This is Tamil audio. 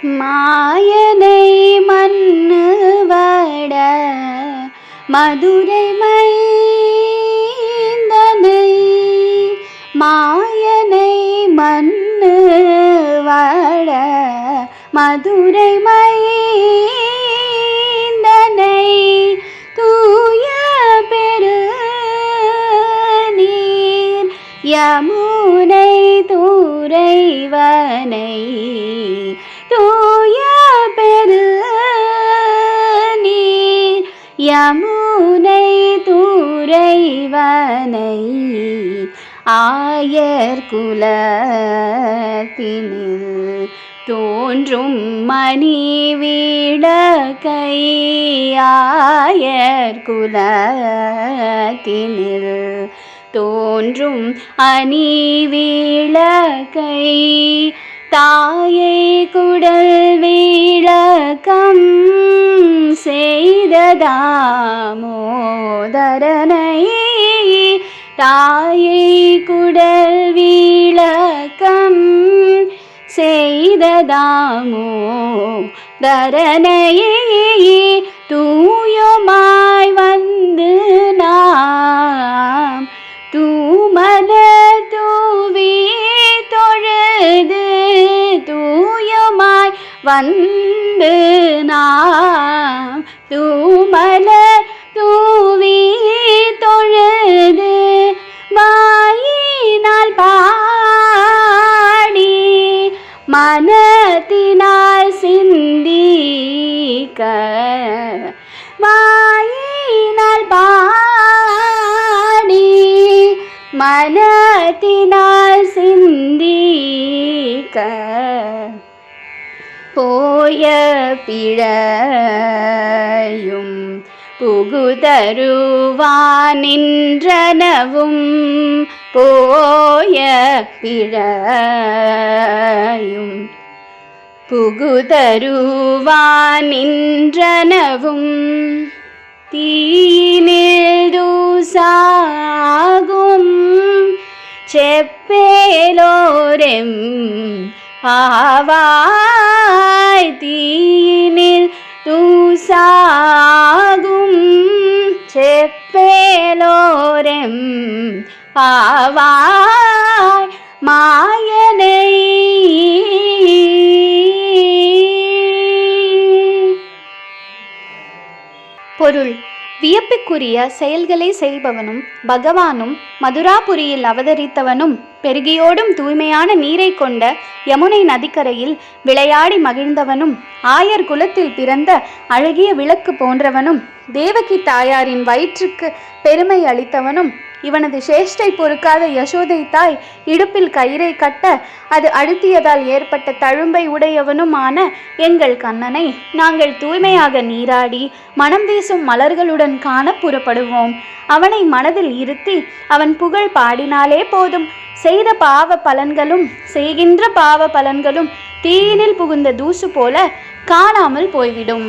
மாயனை மண்ணு வட மதுரை மைந்தனை, மாயனை மண்ணு வட மதுரை மைந்தனை, தூய பெரு நீர் யமுனை துறைவனை, தூய பெரு நீர் யமுனை துறைவனை, ஆயர் குலத்தினில் தோன்றும் மணி விளக்கை, ஆயர் குலத்தினில் தோன்றும் அணி விளக்கை, தாயை குடல் விளக்கம் செய்த தாமோதரனை, தாயை குடல் விளக்கம் செய்த தாமோதரனை, தூயமாய் வந்து நாம் தூமலர் தூவி தொழுது, தூயமாய் வந்து நாம் தூமலர் தூவி தொழுது, வாயினால் பாடி மனத்தினால் சிந்திக்க, வாயினால் பாடி மனத்தினால் சிந்திக்க, போய பிழையும் புகுதருவான் நின்றனவும், போய பிழையும் புகுதருவான் நின்றனவும், தீயினில் தூசாகும் செப்பேலோரெம் ஆவாய், தீயினில் தூசாகும் செப்பேலோரெம் ஆவாய், மாயனை. பொருள்: வியப்புக்குரிய செயல்களை செய்பவனும் பகவானும் மதுராபுரியில் அவதரித்தவனும் பெருகியோடும் தூய்மையான நீரை கொண்ட யமுனை நதிக்கரையில் விளையாடி மகிழ்ந்தவனும், ஆயர் குலத்தில் பிறந்த அழகிய விளக்கு போன்றவனும், தேவகி தாயாரின் வயிற்றுக்கு பெருமை அளித்தவனும், இவனது சேஷ்டை பொறுக்காத யசோதை தாய் இடுப்பில் கயிறை கட்ட அது அழுத்தியதால் ஏற்பட்ட தழும்பை உடையவனுமான எங்கள் கண்ணனை நாங்கள் தூய்மையாக நீராடி மனம் வீசும் மலர்களுடன் காண புறப்படுவோம். அவனை மனதில் இருத்தி அவன் புகழ் பாடினாலே போதும். செய்த பாவ பலன்களும் செய்கின்ற பாவ பலன்களும் தீயினில் புகுந்த தூசு போல காணாமல் போய்விடும்.